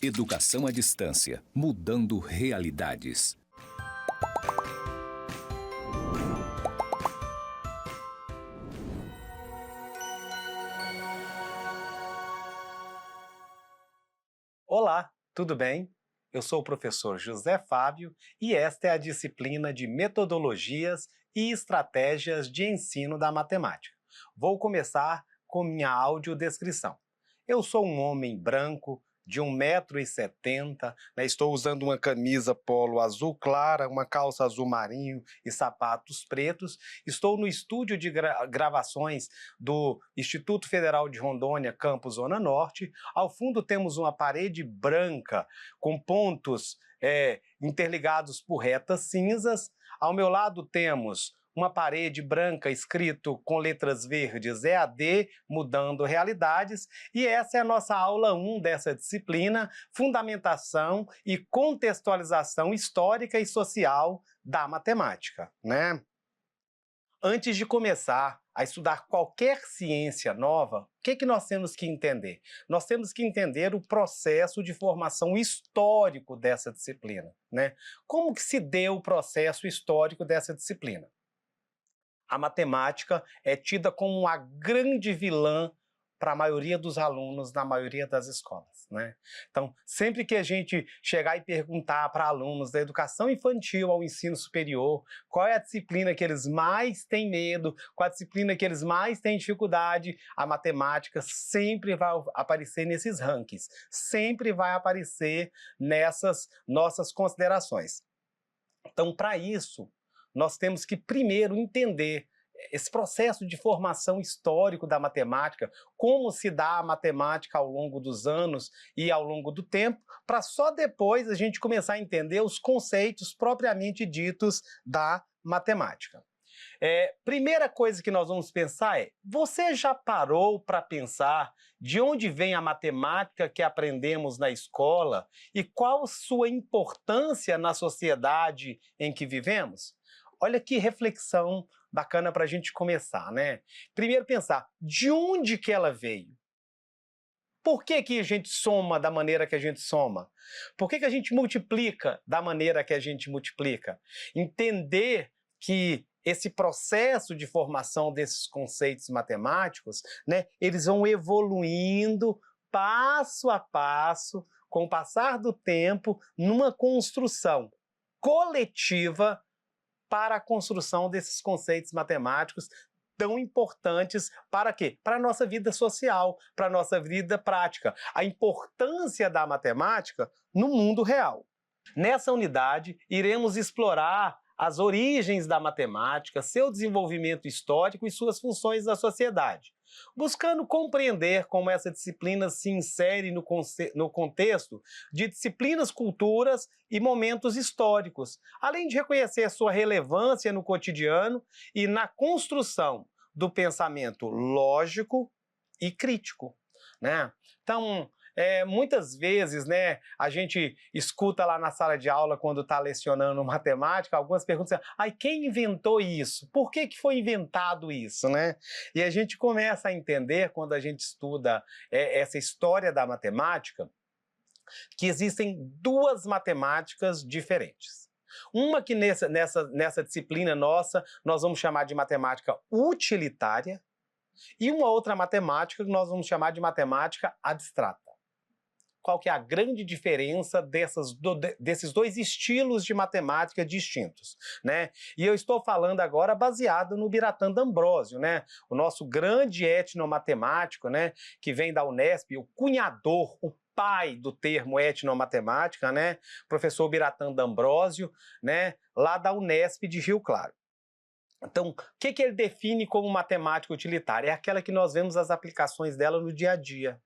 Educação à distância, mudando realidades. Olá, tudo bem? Eu sou o professor José Fábio e esta é a disciplina de Metodologias e Estratégias de Ensino da Matemática. Vou começar com minha audiodescrição. Eu sou um homem branco de 1,70 m, estou usando uma camisa polo azul clara, uma calça azul marinho e sapatos pretos. Estou no estúdio de gravações do Instituto Federal de Rondônia, campus Zona Norte. Ao fundo temos uma parede branca com pontos interligados por retas cinzas. Ao meu lado temos uma parede branca escrito com letras verdes EAD, mudando realidades, e essa é a nossa aula 1 dessa disciplina, Fundamentação e Contextualização Histórica e Social da Matemática, né? Antes de começar a estudar qualquer ciência nova, o que nós temos que entender? Nós temos que entender o processo de formação histórico dessa disciplina, né? Como que se deu o processo histórico dessa disciplina? A matemática é tida como a grande vilã para a maioria dos alunos na maioria das escolas, né? Então, sempre que a gente chegar e perguntar para alunos da educação infantil ao ensino superior qual é a disciplina que eles mais têm medo, qual é a disciplina que eles mais têm dificuldade, a matemática sempre vai aparecer nesses rankings, sempre vai aparecer nessas nossas considerações. Então, para isso, nós temos que primeiro entender esse processo de formação histórico da matemática, como se dá a matemática ao longo dos anos e ao longo do tempo, para só depois a gente começar a entender os conceitos propriamente ditos da matemática. Primeira coisa que nós vamos pensar é, você já parou para pensar de onde vem a matemática que aprendemos na escola e qual sua importância na sociedade em que vivemos? Olha que reflexão bacana para a gente começar, né? Primeiro pensar, de onde que ela veio? Por que que a gente soma da maneira que a gente soma? Por que que a gente multiplica da maneira que a gente multiplica? Entender que esse processo de formação desses conceitos matemáticos, né, eles vão evoluindo passo a passo, com o passar do tempo, numa construção coletiva para a construção desses conceitos matemáticos tão importantes para quê? Para a nossa vida social, para a nossa vida prática. A importância da matemática no mundo real. Nessa unidade, iremos explorar as origens da matemática, seu desenvolvimento histórico e suas funções na sociedade, buscando compreender como essa disciplina se insere no contexto de disciplinas, culturas e momentos históricos, além de reconhecer sua relevância no cotidiano e na construção do pensamento lógico e crítico, né? Então, muitas vezes, né, a gente escuta lá na sala de aula, quando está lecionando matemática, algumas perguntas assim, quem inventou isso? Por que que foi inventado isso, né? E a gente começa a entender, quando a gente estuda essa história da matemática, que existem duas matemáticas diferentes. Uma que nessa disciplina nossa, nós vamos chamar de matemática utilitária, e uma outra matemática que nós vamos chamar de matemática abstrata. Qual que é a grande diferença desses dois estilos de matemática distintos, né? E eu estou falando agora baseado no Biratan D'Ambrosio, né? O nosso grande etnomatemático, né? Que vem da Unesp, o cunhador, o pai do termo etnomatemática, né? Professor Biratan D'Ambrosio, né? Lá da Unesp de Rio Claro. Então, o que ele define como matemática utilitária? É aquela que nós vemos as aplicações dela no dia a dia,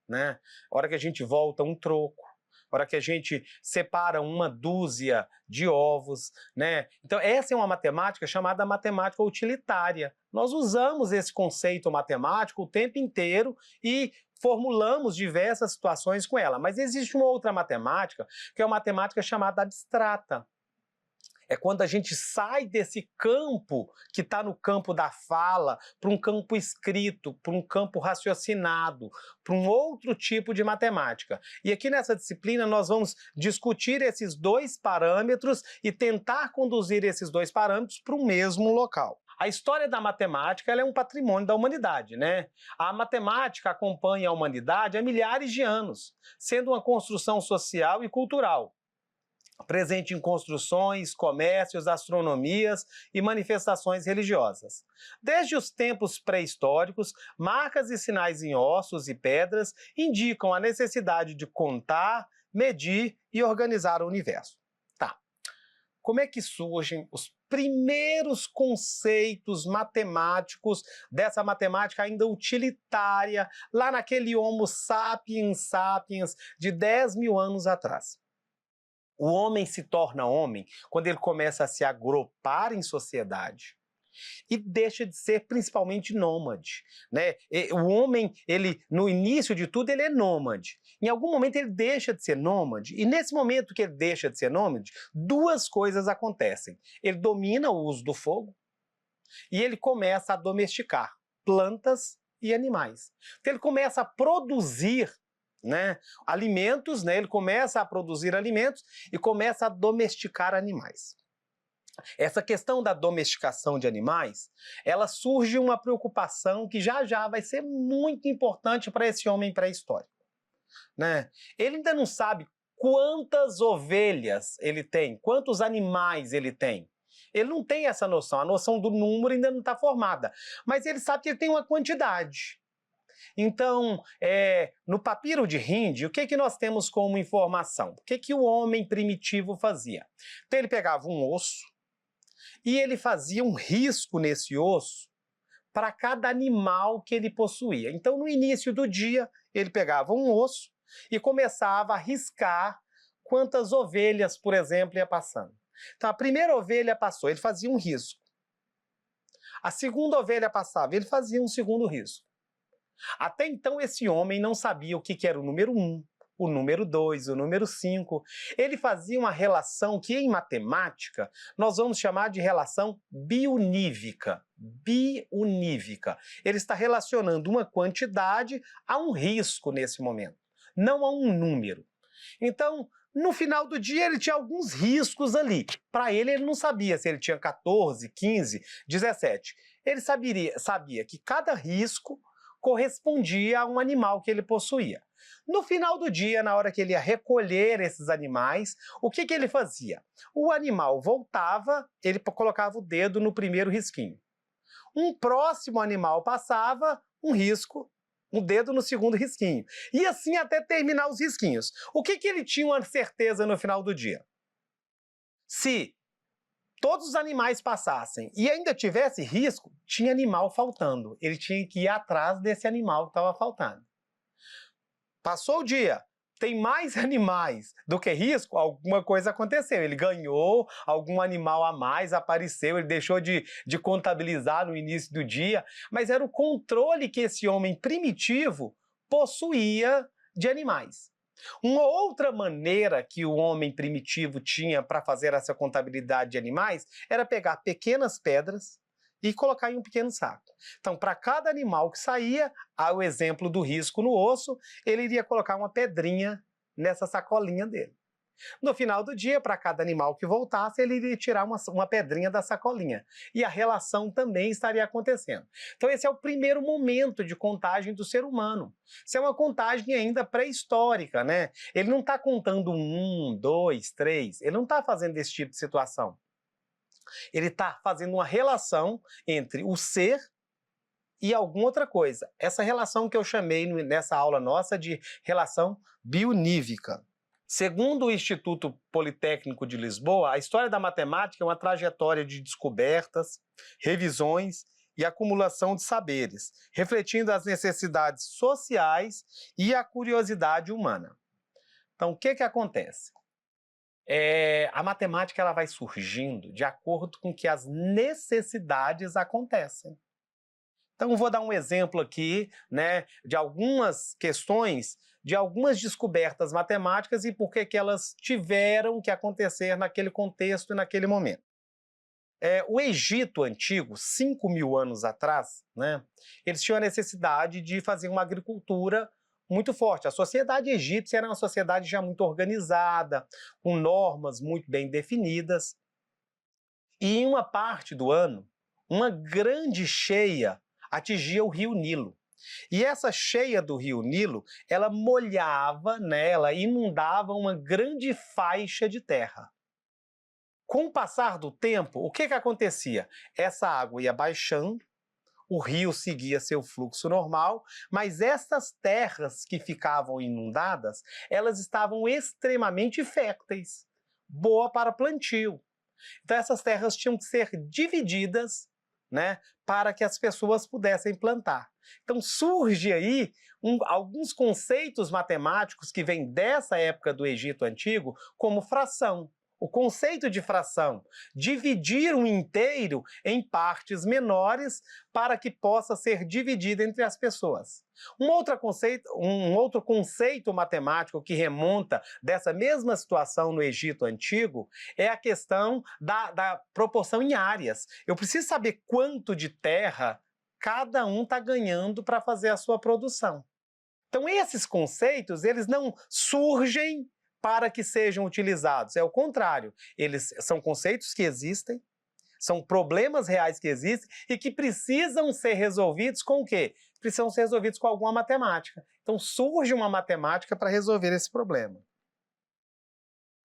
né? A hora que a gente volta um troco, a hora que a gente separa uma dúzia de ovos, né? Então, essa é uma matemática chamada matemática utilitária. Nós usamos esse conceito matemático o tempo inteiro e formulamos diversas situações com ela. Mas existe uma outra matemática, que é uma matemática chamada abstrata. É quando a gente sai desse campo que está no campo da fala para um campo escrito, para um campo raciocinado, para um outro tipo de matemática. E aqui nessa disciplina nós vamos discutir esses dois parâmetros e tentar conduzir esses dois parâmetros para o mesmo local. A história da matemática ela é um patrimônio da humanidade, né? A matemática acompanha a humanidade há milhares de anos, sendo uma construção social e cultural, presente em construções, comércios, astronomias e manifestações religiosas. Desde os tempos pré-históricos, marcas e sinais em ossos e pedras indicam a necessidade de contar, medir e organizar o universo. Tá. Como é que surgem os primeiros conceitos matemáticos dessa matemática ainda utilitária, lá naquele Homo sapiens sapiens de 10 mil anos atrás? O homem se torna homem quando ele começa a se agrupar em sociedade e deixa de ser principalmente nômade, né? O homem, ele no início de tudo, ele é nômade. Em algum momento ele deixa de ser nômade e nesse momento que ele deixa de ser nômade, duas coisas acontecem. Ele domina o uso do fogo e ele começa a domesticar plantas e animais. Então ele começa a produzir, né, alimentos, né, ele começa a produzir alimentos e começa a domesticar animais. Essa questão da domesticação de animais, ela surge uma preocupação que já já vai ser muito importante para esse homem pré-histórico, né? Ele ainda não sabe quantas ovelhas ele tem, quantos animais ele tem. Ele não tem essa noção, a noção do número ainda não está formada, mas ele sabe que ele tem uma quantidade. Então, no papiro de Hind, o que nós temos como informação? O que o homem primitivo fazia? Então ele pegava um osso e ele fazia um risco nesse osso para cada animal que ele possuía. Então, no início do dia, ele pegava um osso e começava a riscar quantas ovelhas, por exemplo, ia passando. Então, a primeira ovelha passou, ele fazia um risco. A segunda ovelha passava, ele fazia um segundo risco. Até então, esse homem não sabia o que era o número 1, o número 2, o número 5. Ele fazia uma relação que, em matemática, nós vamos chamar de relação biunívica. Biunívica. Ele está relacionando uma quantidade a um risco nesse momento, não a um número. Então, no final do dia, ele tinha alguns riscos ali. Para ele não sabia se ele tinha 14, 15, 17. Ele sabia que cada risco correspondia a um animal que ele possuía. No final do dia, na hora que ele ia recolher esses animais, o que ele fazia? O animal voltava, ele colocava o dedo no primeiro risquinho. Um próximo animal passava, um risco, um dedo no segundo risquinho. E assim até terminar os risquinhos. O que ele tinha uma certeza no final do dia? Se todos os animais passassem e ainda tivesse risco, tinha animal faltando. Ele tinha que ir atrás desse animal que estava faltando. Passou o dia, tem mais animais do que risco, alguma coisa aconteceu. Ele ganhou, algum animal a mais apareceu, ele deixou de contabilizar no início do dia, mas era o controle que esse homem primitivo possuía de animais. Uma outra maneira que o homem primitivo tinha para fazer essa contabilidade de animais era pegar pequenas pedras e colocar em um pequeno saco. Então, para cada animal que saía, ao exemplo do risco no osso, ele iria colocar uma pedrinha nessa sacolinha dele. No final do dia, para cada animal que voltasse, ele iria tirar uma pedrinha da sacolinha. E a relação também estaria acontecendo. Então esse é o primeiro momento de contagem do ser humano. Isso é uma contagem ainda pré-histórica, né? Ele não está contando 1, 2, 3, ele não está fazendo esse tipo de situação. Ele está fazendo uma relação entre o ser e alguma outra coisa. Essa relação que eu chamei nessa aula nossa de relação bionívica. Segundo o Instituto Politécnico de Lisboa, a história da matemática é uma trajetória de descobertas, revisões e acumulação de saberes, refletindo as necessidades sociais e a curiosidade humana. Então, o que acontece? A matemática ela vai surgindo de acordo com que as necessidades acontecem. Então, vou dar um exemplo aqui, né, de algumas questões, de algumas descobertas matemáticas e por que elas tiveram que acontecer naquele contexto e naquele momento. O Egito Antigo, 5.000 anos atrás, né, eles tinham a necessidade de fazer uma agricultura muito forte. A sociedade egípcia era uma sociedade já muito organizada, com normas muito bem definidas. E em uma parte do ano, uma grande cheia atingia o rio Nilo. E essa cheia do rio Nilo, ela molhava, né, ela inundava uma grande faixa de terra. Com o passar do tempo, o que acontecia? Essa água ia baixando, o rio seguia seu fluxo normal, mas essas terras que ficavam inundadas, elas estavam extremamente férteis, boa para plantio. Então essas terras tinham que ser divididas, né, para que as pessoas pudessem plantar. Então surge aí alguns conceitos matemáticos que vêm dessa época do Egito Antigo, como fração. O conceito de fração, dividir um inteiro em partes menores para que possa ser dividido entre as pessoas. Um outro conceito matemático que remonta dessa mesma situação no Egito Antigo é a questão da proporção em áreas. Eu preciso saber quanto de terra cada um está ganhando para fazer a sua produção. Então esses conceitos, eles não surgem para que sejam utilizados. É o contrário, eles são conceitos que existem, são problemas reais que existem e que precisam ser resolvidos com o quê? Precisam ser resolvidos com alguma matemática. Então surge uma matemática para resolver esse problema.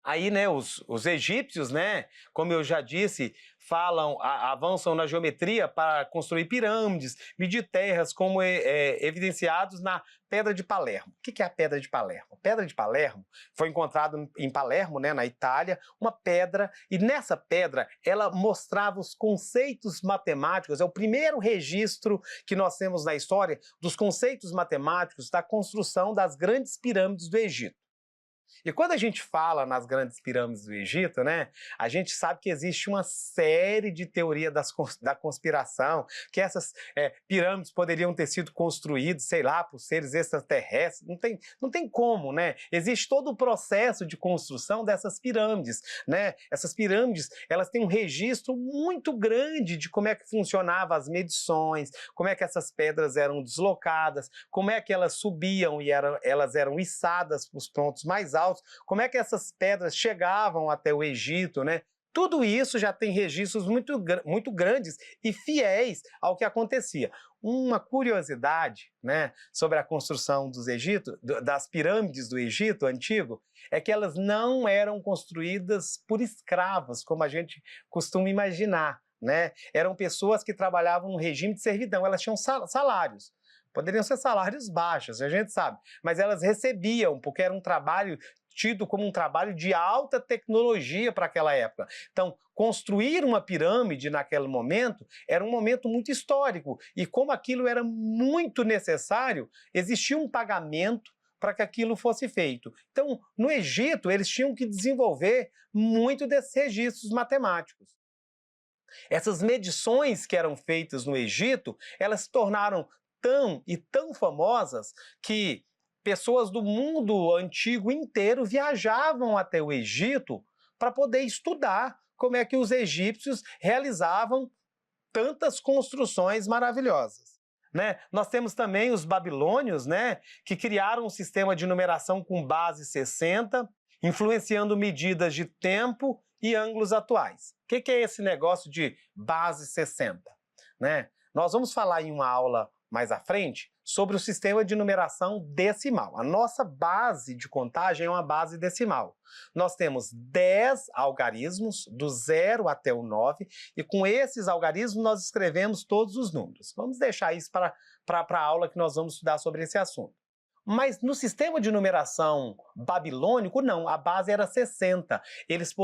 Aí, né, os egípcios, né, como eu já disse, avançam na geometria para construir pirâmides, medir terras, como evidenciados na Pedra de Palermo. O que é a Pedra de Palermo? A Pedra de Palermo foi encontrada em Palermo, né, na Itália, uma pedra, e nessa pedra ela mostrava os conceitos matemáticos, é o primeiro registro que nós temos na história dos conceitos matemáticos da construção das grandes pirâmides do Egito. E quando a gente fala nas grandes pirâmides do Egito, né, a gente sabe que existe uma série de teorias da conspiração, que essas pirâmides poderiam ter sido construídas, sei lá, por seres extraterrestres. Não tem como, né? Existe todo o processo de construção dessas pirâmides, né? Essas pirâmides, elas têm um registro muito grande de como é que funcionavam as medições, como é que essas pedras eram deslocadas, como é que elas subiam e elas eram içadas para os pontos mais altos, como é que essas pedras chegavam até o Egito, né? Tudo isso já tem registros muito grandes e fiéis ao que acontecia. Uma curiosidade, né, sobre a construção das pirâmides do Egito antigo é que elas não eram construídas por escravos, como a gente costuma imaginar, né? Eram pessoas que trabalhavam no regime de servidão, elas tinham salários. Poderiam ser salários baixos, a gente sabe, mas elas recebiam, porque era um trabalho tido como um trabalho de alta tecnologia para aquela época. Então, construir uma pirâmide naquele momento era um momento muito histórico, e como aquilo era muito necessário, existia um pagamento para que aquilo fosse feito. Então, no Egito, eles tinham que desenvolver muito desses registros matemáticos. Essas medições que eram feitas no Egito, elas se tornaram tão famosas que pessoas do mundo antigo inteiro viajavam até o Egito para poder estudar como é que os egípcios realizavam tantas construções maravilhosas, né? Nós temos também os babilônios, né, que criaram um sistema de numeração com base 60, influenciando medidas de tempo e ângulos atuais. O que é esse negócio de base 60? Né? Nós vamos falar em uma aula mais à frente sobre o sistema de numeração decimal. A nossa base de contagem é uma base decimal. Nós temos 10 algarismos, do 0 até o 9, e com esses algarismos nós escrevemos todos os números. Vamos deixar isso para a aula que nós vamos estudar sobre esse assunto. Mas no sistema de numeração babilônico, não, a base era 60. Eles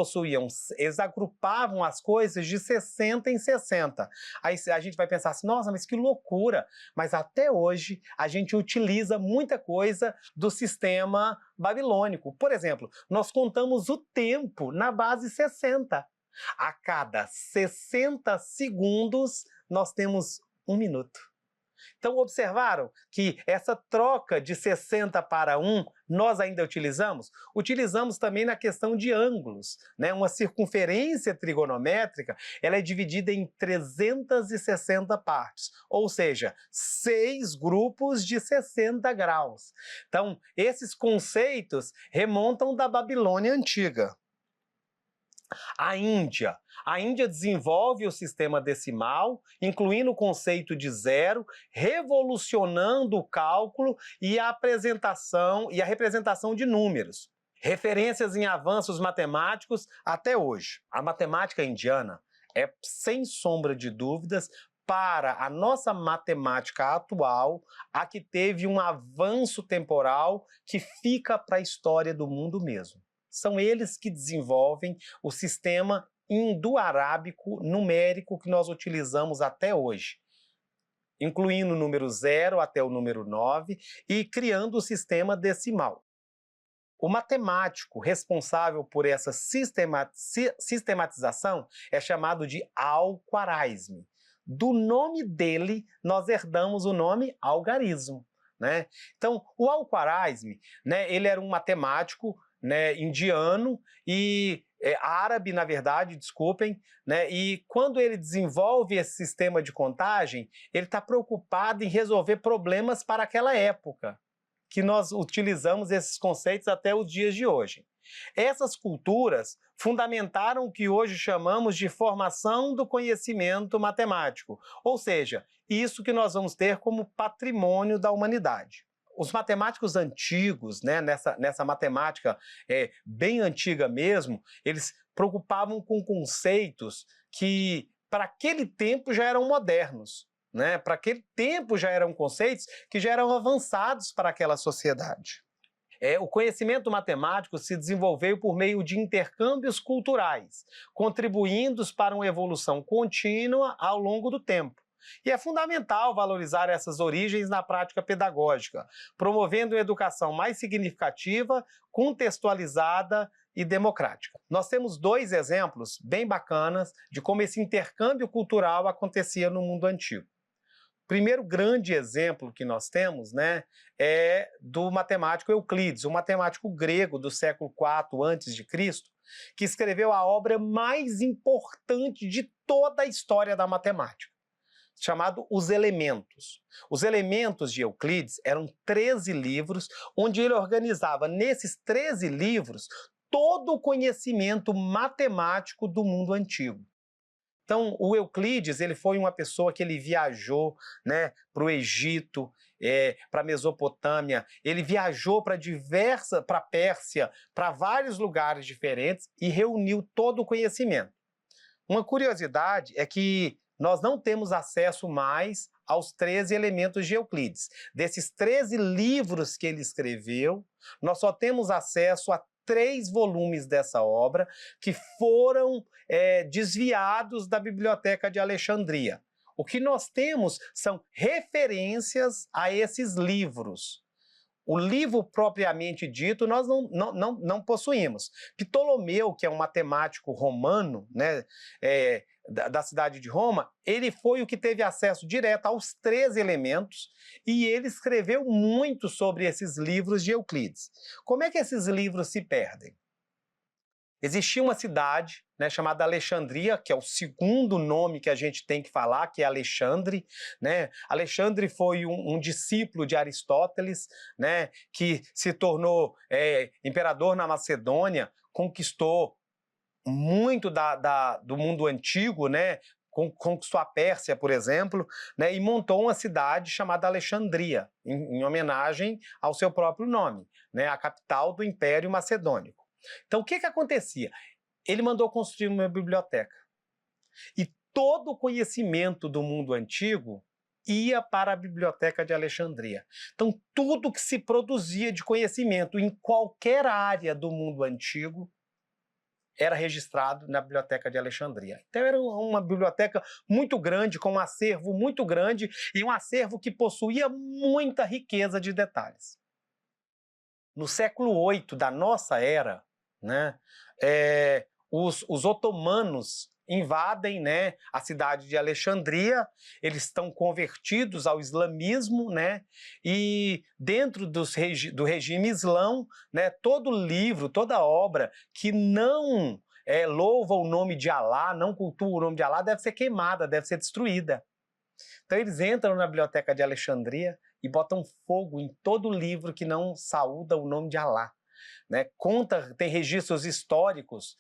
agrupavam as coisas de 60 em 60. Aí a gente vai pensar assim, nossa, mas que loucura! Mas até hoje a gente utiliza muita coisa do sistema babilônico. Por exemplo, nós contamos o tempo na base 60. A cada 60 segundos nós temos 1 minuto. Então, observaram que essa troca de 60 para 1 nós ainda utilizamos? Utilizamos também na questão de ângulos, né? Uma circunferência trigonométrica ela é dividida em 360 partes, ou seja, 6 grupos de 60 graus. Então, esses conceitos remontam da Babilônia antiga. A Índia desenvolve o sistema decimal, incluindo o conceito de zero, revolucionando o cálculo e a representação de números. Referências em avanços matemáticos até hoje. A matemática indiana é, sem sombra de dúvidas, para a nossa matemática atual, a que teve um avanço temporal que fica para a história do mundo mesmo. São eles que desenvolvem o sistema indo-arábico numérico que nós utilizamos até hoje, incluindo o número 0 até o número 9 e criando o sistema decimal. O matemático responsável por essa sistematização é chamado de Al-Khwarizmi. Do nome dele, nós herdamos o nome algarismo, né? Então, o Al-Khwarizmi, né, ele era um matemático, né, indiano e árabe, na verdade, desculpem, né, e quando ele desenvolve esse sistema de contagem, ele está preocupado em resolver problemas para aquela época, que nós utilizamos esses conceitos até os dias de hoje. Essas culturas fundamentaram o que hoje chamamos de formação do conhecimento matemático, ou seja, isso que nós vamos ter como patrimônio da humanidade. Os matemáticos antigos, né, nessa matemática bem antiga mesmo, eles preocupavam com conceitos que, para aquele tempo, já eram modernos, né? Para aquele tempo já eram conceitos que já eram avançados para aquela sociedade. O conhecimento matemático se desenvolveu por meio de intercâmbios culturais, contribuindo para uma evolução contínua ao longo do tempo. E é fundamental valorizar essas origens na prática pedagógica, promovendo uma educação mais significativa, contextualizada e democrática. Nós temos 2 exemplos bem bacanas de como esse intercâmbio cultural acontecia no mundo antigo. O primeiro grande exemplo que nós temos, né, é do matemático Euclides, um matemático grego do século IV a.C., que escreveu a obra mais importante de toda a história da matemática, chamado Os Elementos. Os Elementos de Euclides eram 13 livros, onde ele organizava nesses 13 livros todo o conhecimento matemático do mundo antigo. Então, o Euclides ele foi uma pessoa que ele viajou, né, para o Egito, para a Mesopotâmia, ele viajou para a Pérsia, para vários lugares diferentes e reuniu todo o conhecimento. Uma curiosidade é que nós não temos acesso mais aos 13 elementos de Euclides. Desses 13 livros que ele escreveu, nós só temos acesso a 3 volumes dessa obra que foram desviados da Biblioteca de Alexandria. O que nós temos são referências a esses livros. O livro propriamente dito nós não possuímos. Ptolomeu, que é um matemático romano, né, da cidade de Roma, ele foi o que teve acesso direto aos 13 elementos e ele escreveu muito sobre esses livros de Euclides. Como é que esses livros se perdem? Existia uma cidade, né, chamada Alexandria, que é o segundo nome que a gente tem que falar, que é Alexandre, né? Alexandre foi um discípulo de Aristóteles, né, que se tornou imperador na Macedônia, conquistou muito do mundo antigo, né? Conquistou a Pérsia, por exemplo, né? E montou uma cidade chamada Alexandria, em homenagem ao seu próprio nome, né? A capital do Império Macedônico. Então, o que acontecia? Ele mandou construir uma biblioteca. E todo o conhecimento do mundo antigo ia para a Biblioteca de Alexandria. Então, tudo que se produzia de conhecimento em qualquer área do mundo antigo era registrado na Biblioteca de Alexandria. Então era uma biblioteca muito grande, com um acervo muito grande e um acervo que possuía muita riqueza de detalhes. No século VIII da nossa era, né, os otomanos invadem, né, a cidade de Alexandria, eles estão convertidos ao islamismo, né, e dentro do regime islão, né, todo livro, toda obra que não louva o nome de Alá, não cultua o nome de Alá, deve ser queimada, deve ser destruída. Então eles entram na biblioteca de Alexandria e botam fogo em todo livro que não saúda o nome de Alá. Né? Tem registros históricos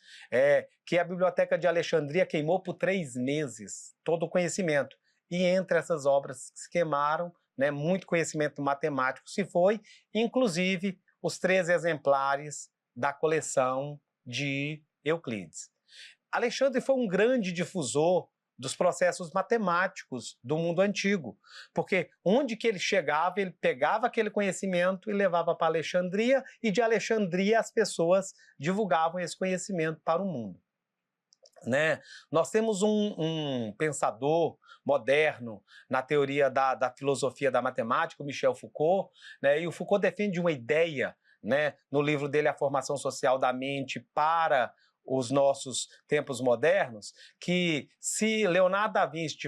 que a Biblioteca de Alexandria queimou por 3 meses todo o conhecimento. E entre essas obras que se queimaram, né, muito conhecimento matemático se foi, inclusive os 13 exemplares da coleção de Euclides. Alexandre foi um grande difusor dos processos matemáticos do mundo antigo, porque onde que ele chegava, ele pegava aquele conhecimento e levava para Alexandria, e de Alexandria as pessoas divulgavam esse conhecimento para o mundo. Né? Nós temos um pensador moderno na teoria da filosofia da matemática, o Michel Foucault, né? E o Foucault defende uma ideia, né, no livro dele A Formação Social da Mente para os nossos tempos modernos, que se Leonardo da Vinci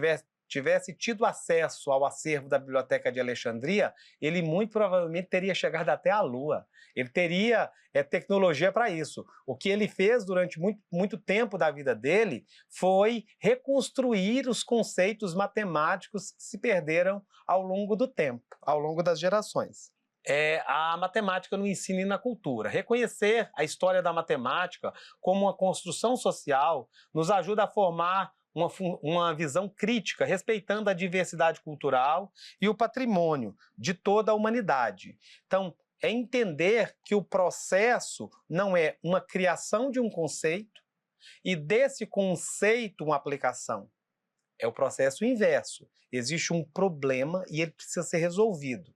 tivesse tido acesso ao acervo da Biblioteca de Alexandria, ele muito provavelmente teria chegado até a Lua. Ele teria tecnologia para isso. O que ele fez durante muito tempo da vida dele foi reconstruir os conceitos matemáticos que se perderam ao longo do tempo, ao longo das gerações. A matemática no ensino e na cultura. Reconhecer a história da matemática como uma construção social nos ajuda a formar uma visão crítica, respeitando a diversidade cultural e o patrimônio de toda a humanidade. Então, é entender que o processo não é uma criação de um conceito e desse conceito uma aplicação. É o processo inverso. Existe um problema e ele precisa ser resolvido.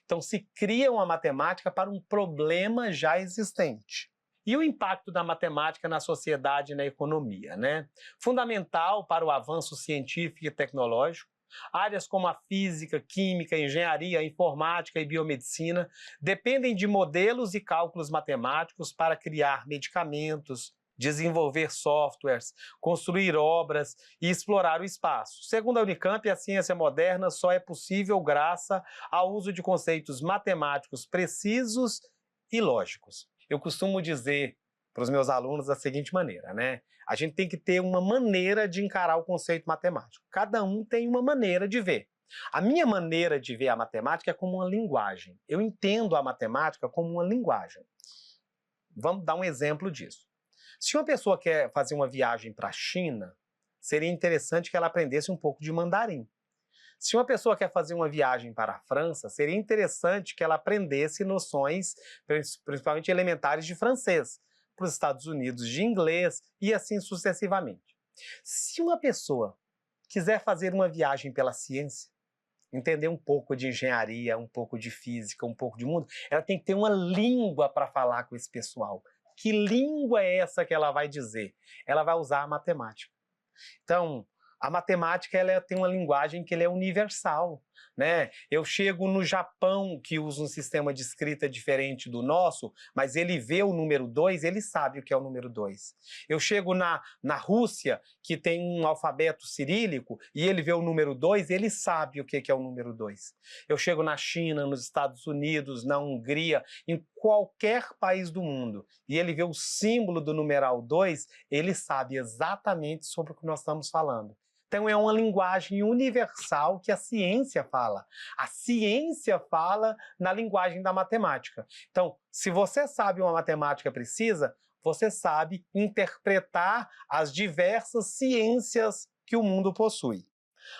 Então, se cria uma matemática para um problema já existente. E o impacto da matemática na sociedade e na economia, né? Fundamental para o avanço científico e tecnológico, áreas como a física, química, engenharia, informática e biomedicina dependem de modelos e cálculos matemáticos para criar medicamentos, desenvolver softwares, construir obras e explorar o espaço. Segundo a Unicamp, a ciência moderna só é possível graças ao uso de conceitos matemáticos precisos e lógicos. Eu costumo dizer para os meus alunos da seguinte maneira, né? A gente tem que ter uma maneira de encarar o conceito matemático. Cada um tem uma maneira de ver. A minha maneira de ver a matemática é como uma linguagem. Eu entendo a matemática como uma linguagem. Vamos dar um exemplo disso. Se uma pessoa quer fazer uma viagem para a China, seria interessante que ela aprendesse um pouco de mandarim. Se uma pessoa quer fazer uma viagem para a França, seria interessante que ela aprendesse noções, principalmente elementares, de francês. Para os Estados Unidos, de inglês e assim sucessivamente. Se uma pessoa quiser fazer uma viagem pela ciência, entender um pouco de engenharia, um pouco de física, um pouco de mundo, ela tem que ter uma língua para falar com esse pessoal. Que língua é essa que ela vai dizer? Ela vai usar a matemática. Então, a matemática ela tem uma linguagem que ela é universal, né? Eu chego no Japão, que usa um sistema de escrita diferente do nosso, mas ele vê o número 2, ele sabe o que é o número 2. Eu chego na Rússia, que tem um alfabeto cirílico, e ele vê o número 2, ele sabe o que é o número 2. Eu chego na China, nos Estados Unidos, na Hungria, em qualquer país do mundo, e ele vê o símbolo do numeral 2, ele sabe exatamente sobre o que nós estamos falando. Então é uma linguagem universal que a ciência fala. A ciência fala na linguagem da matemática. Então, se você sabe uma matemática precisa, você sabe interpretar as diversas ciências que o mundo possui.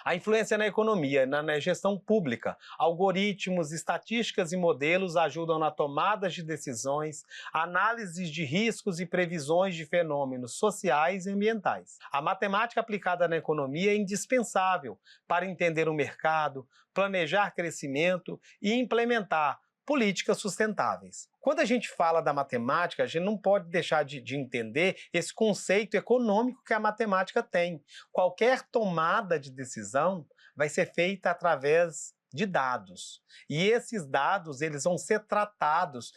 A influência na economia, na gestão pública. Algoritmos, estatísticas e modelos ajudam na tomada de decisões, análises de riscos e previsões de fenômenos sociais e ambientais. A matemática aplicada na economia é indispensável para entender o mercado, planejar crescimento e implementar políticas sustentáveis. Quando a gente fala da matemática, a gente não pode deixar de entender esse conceito econômico que a matemática tem. Qualquer tomada de decisão vai ser feita através de dados. E esses dados eles vão ser tratados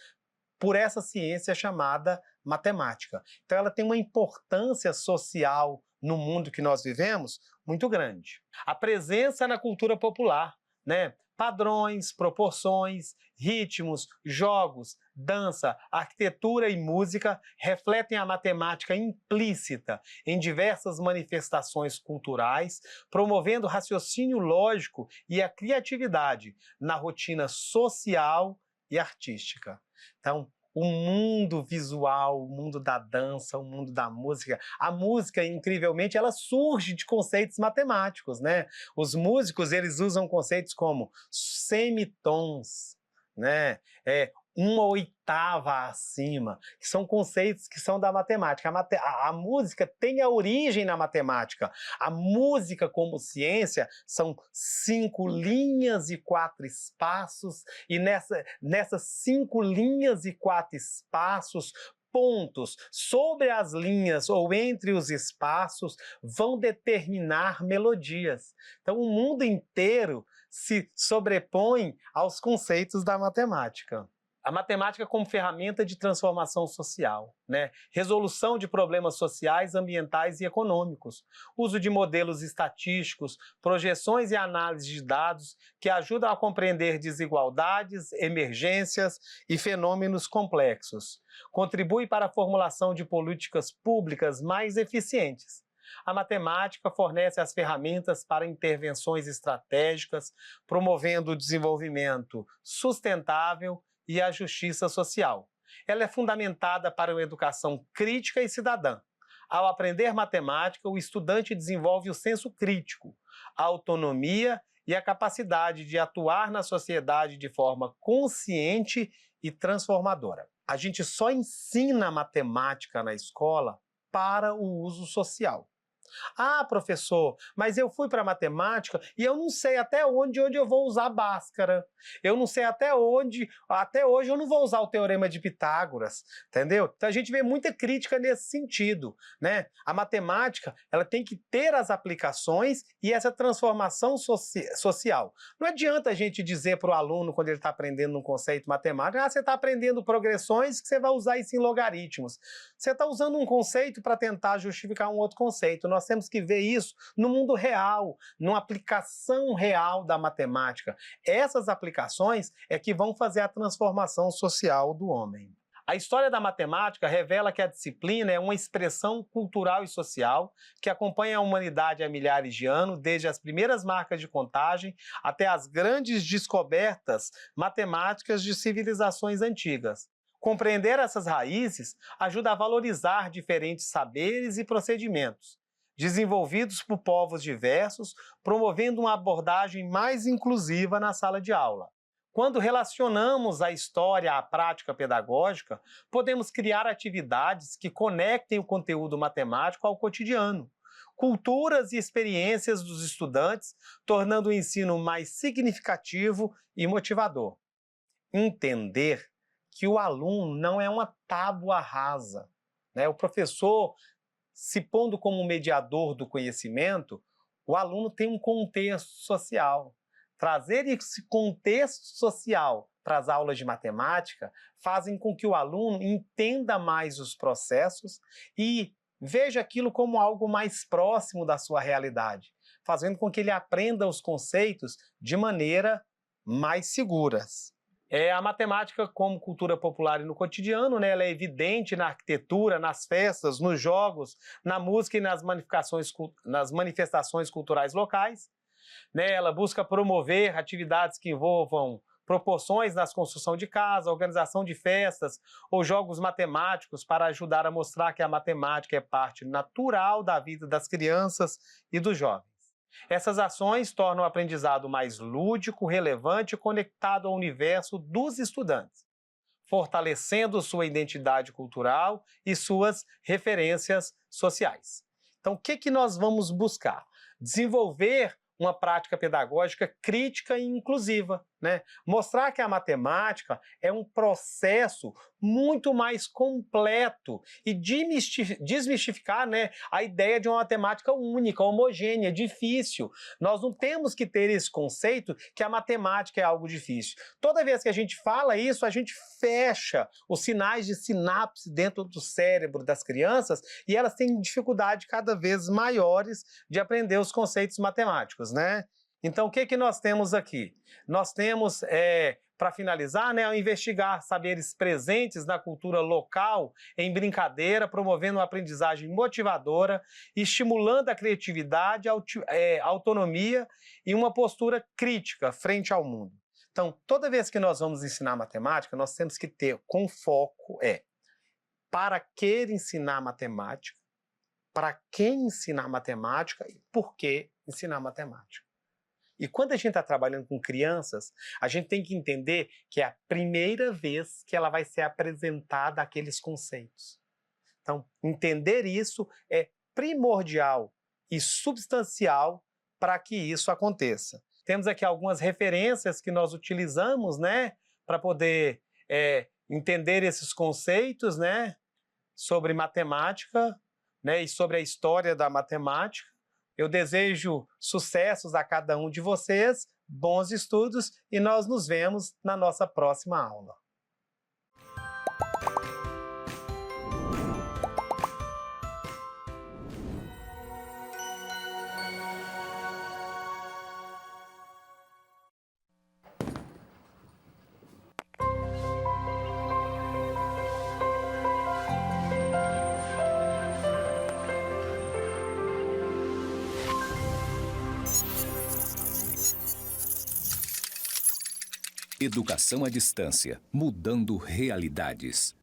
por essa ciência chamada matemática. Então ela tem uma importância social no mundo que nós vivemos muito grande. A presença na cultura popular, né? Padrões, proporções, ritmos, jogos, dança, arquitetura e música refletem a matemática implícita em diversas manifestações culturais, promovendo o raciocínio lógico e a criatividade na rotina social e artística. Então, o mundo visual, o mundo da dança, o mundo da música. A música, incrivelmente, ela surge de conceitos matemáticos, né? Os músicos, eles usam conceitos como semitons, né? Uma oitava acima, que são conceitos que são da matemática. A música tem a origem na matemática. A música como ciência são 5 linhas e 4 espaços, e nessas 5 linhas e 4 espaços, pontos sobre as linhas ou entre os espaços vão determinar melodias. Então, o mundo inteiro se sobrepõe aos conceitos da matemática. A matemática como ferramenta de transformação social, né? Resolução de problemas sociais, ambientais e econômicos, uso de modelos estatísticos, projeções e análise de dados que ajudam a compreender desigualdades, emergências e fenômenos complexos. Contribui para a formulação de políticas públicas mais eficientes. A matemática fornece as ferramentas para intervenções estratégicas, promovendo o desenvolvimento sustentável e a justiça social. Ela é fundamentada para uma educação crítica e cidadã. Ao aprender matemática, o estudante desenvolve o senso crítico, a autonomia e a capacidade de atuar na sociedade de forma consciente e transformadora. A gente só ensina matemática na escola para o uso social. Ah, professor, mas eu fui para matemática e eu não sei até onde eu vou usar Bhaskara. Eu não sei até hoje eu não vou usar o Teorema de Pitágoras, entendeu? Então a gente vê muita crítica nesse sentido, né? A matemática, ela tem que ter as aplicações e essa transformação social. Não adianta a gente dizer para o aluno, quando ele está aprendendo um conceito matemático, você está aprendendo progressões que você vai usar isso em logaritmos. Você está usando um conceito para tentar justificar um outro conceito. Nós temos que ver isso no mundo real, numa aplicação real da matemática. Essas aplicações é que vão fazer a transformação social do homem. A história da matemática revela que a disciplina é uma expressão cultural e social que acompanha a humanidade há milhares de anos, desde as primeiras marcas de contagem até as grandes descobertas matemáticas de civilizações antigas. Compreender essas raízes ajuda a valorizar diferentes saberes e procedimentos, desenvolvidos por povos diversos, promovendo uma abordagem mais inclusiva na sala de aula. Quando relacionamos a história à prática pedagógica, podemos criar atividades que conectem o conteúdo matemático ao cotidiano, culturas e experiências dos estudantes, tornando o ensino mais significativo e motivador. Entender que o aluno não é uma tábua rasa, né? O professor, se pondo como mediador do conhecimento, o aluno tem um contexto social. Trazer esse contexto social para as aulas de matemática fazem com que o aluno entenda mais os processos e veja aquilo como algo mais próximo da sua realidade, fazendo com que ele aprenda os conceitos de maneira mais seguras. A matemática como cultura popular e no cotidiano, né, ela é evidente na arquitetura, nas festas, nos jogos, na música e nas manifestações culturais locais. Né, ela busca promover atividades que envolvam proporções nas construção de casa, organização de festas ou jogos matemáticos para ajudar a mostrar que a matemática é parte natural da vida das crianças e dos jovens. Essas ações tornam o aprendizado mais lúdico, relevante e conectado ao universo dos estudantes, fortalecendo sua identidade cultural e suas referências sociais. Então, o que nós vamos buscar? Desenvolver uma prática pedagógica crítica e inclusiva, né? Mostrar que a matemática é um processo muito mais completo e desmistificar, né, a ideia de uma matemática única, homogênea, difícil. Nós não temos que ter esse conceito que a matemática é algo difícil. Toda vez que a gente fala isso, a gente fecha os sinais de sinapse dentro do cérebro das crianças e elas têm dificuldade cada vez maiores de aprender os conceitos matemáticos, né? Então, o que nós temos aqui? Nós temos, para finalizar, né, ao investigar saberes presentes na cultura local, em brincadeira, promovendo uma aprendizagem motivadora, estimulando a criatividade, autonomia e uma postura crítica frente ao mundo. Então, toda vez que nós vamos ensinar matemática, nós temos que ter com foco para que ensinar matemática, para quem ensinar matemática e por que ensinar matemática. E quando a gente está trabalhando com crianças, a gente tem que entender que é a primeira vez que ela vai ser apresentada aqueles conceitos. Então, entender isso é primordial e substancial para que isso aconteça. Temos aqui algumas referências que nós utilizamos, né, para poder entender esses conceitos, né, sobre matemática, né, e sobre a história da matemática. Eu desejo sucessos a cada um de vocês, bons estudos e nós nos vemos na nossa próxima aula. Educação à distância, mudando realidades.